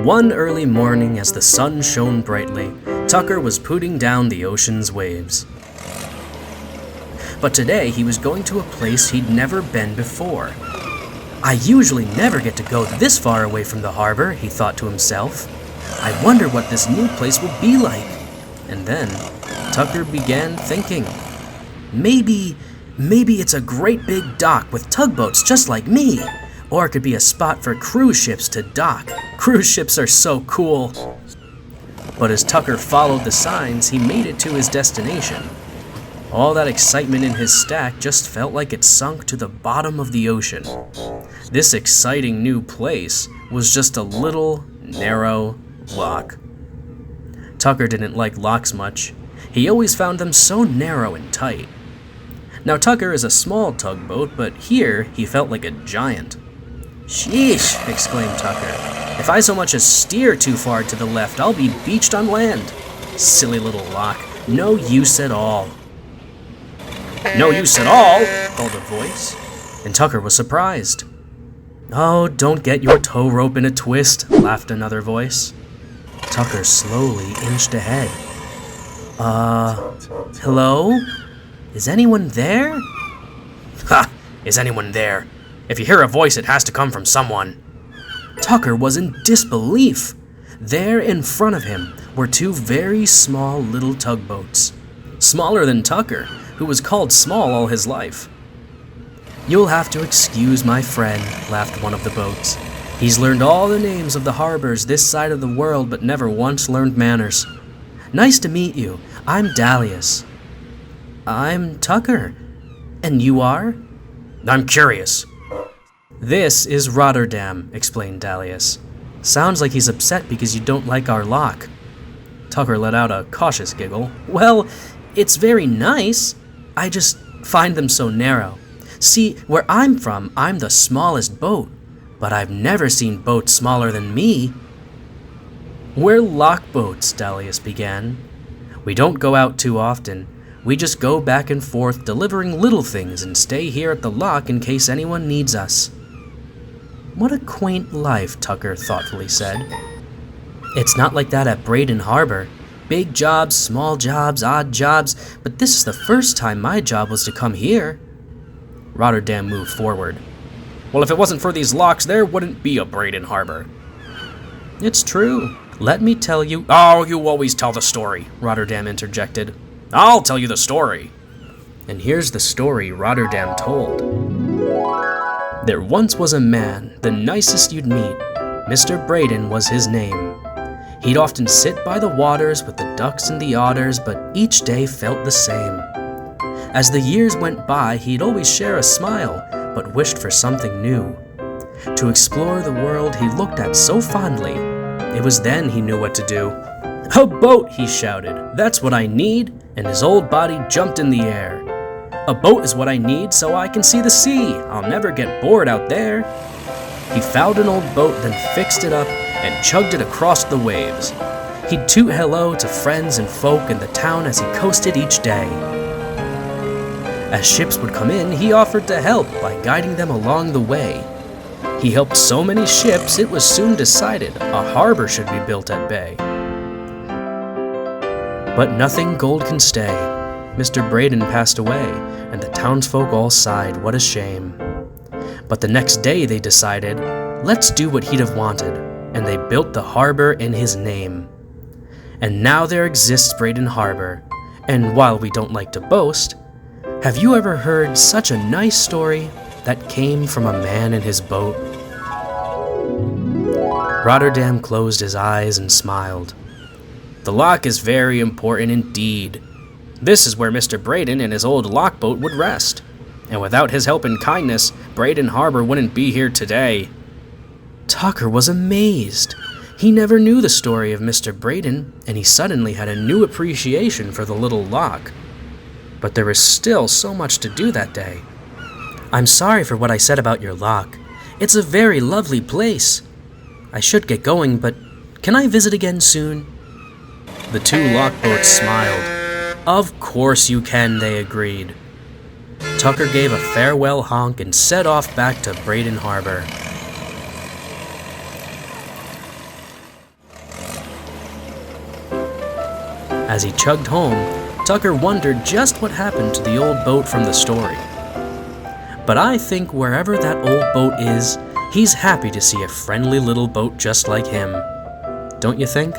One early morning, as the sun shone brightly, Tucker was putting down the ocean's waves. But today he was going to a place he'd never been before. I usually never get to go this far away from the harbor, he thought to himself. I wonder what this new place will be like. And then Tucker began thinking, maybe it's a great big dock with tugboats just like me. Or it could be a spot for cruise ships to dock. Cruise ships are so cool. But as Tucker followed the signs, he made it to his destination. All that excitement in his stack just felt like it sunk to the bottom of the ocean. This exciting new place was just a little, narrow loch. Tucker didn't like locks much. He always found them so narrow and tight. Now Tucker is a small tugboat, but here he felt like a giant. "Sheesh," exclaimed Tucker. "If I so much as steer too far to the left, I'll be beached on land. Silly little loch. No use at all." "No use at all?" called a voice, and Tucker was surprised. "Oh, don't get your tow rope in a twist," laughed another voice. Tucker slowly inched ahead. Hello? Is anyone there?" "Ha! Is anyone there? If you hear a voice, it has to come from someone." Tucker was in disbelief. There in front of him were two very small little tugboats. Smaller than Tucker, who was called small all his life. "You'll have to excuse my friend," laughed one of the boats. "He's learned all the names of the harbors this side of the world, but never once learned manners. Nice to meet you. I'm Dalius." "I'm Tucker. And you are?" "I'm curious." "This is Rotterdam," explained Dalius. "Sounds like he's upset because you don't like our loch." Tucker let out a cautious giggle. "Well, it's very nice. I just find them so narrow. See, where I'm from, I'm the smallest boat, but I've never seen boats smaller than me." "We're loch boats," Dalius began. "We don't go out too often. We just go back and forth delivering little things and stay here at the loch in case anyone needs us." "What a quaint life," Tucker thoughtfully said. "It's not like that at Braydon Harbor. Big jobs, small jobs, odd jobs, but this is the first time my job was to come here." Rotterdam moved forward. "Well, if it wasn't for these locks, there wouldn't be a Braydon Harbor." "It's true. Let me tell you—" "Oh, you always tell the story," Rotterdam interjected. "I'll tell you the story." And here's the story Rotterdam told. There once was a man, the nicest you'd meet. Mr. Braydon was his name. He'd often sit by the waters with the ducks and the otters, but each day felt the same. As the years went by, he'd always share a smile, but wished for something new. To explore the world he looked at so fondly, it was then he knew what to do. "A boat!" he shouted. "That's what I need!" And his old body jumped in the air. "A boat is what I need so I can see the sea. I'll never get bored out there." He found an old boat, then fixed it up and chugged it across the waves. He'd toot hello to friends and folk in the town as he coasted each day. As ships would come in, he offered to help by guiding them along the way. He helped so many ships, it was soon decided a harbor should be built at Bay. But nothing gold can stay. Mr. Braydon passed away, and the townsfolk all sighed, what a shame. But the next day they decided, let's do what he'd have wanted, and they built the harbor in his name. And now there exists Braydon Harbor, and while we don't like to boast, have you ever heard such a nice story that came from a man in his boat? Rotterdam closed his eyes and smiled. The loch is very important indeed. This is where Mr. Braydon and his old loch boat would rest, and without his help and kindness, Braydon Harbor wouldn't be here today." Tucker was amazed. He never knew the story of Mr. Braydon, and he suddenly had a new appreciation for the little loch. But there was still so much to do that day. "I'm sorry for what I said about your loch. It's a very lovely place. I should get going, but can I visit again soon?" The two loch boats smiled. "Of course you can," they agreed. Tucker gave a farewell honk and set off back to Braydon Harbor. As he chugged home, Tucker wondered just what happened to the old boat from the story. But I think wherever that old boat is, he's happy to see a friendly little boat just like him. Don't you think?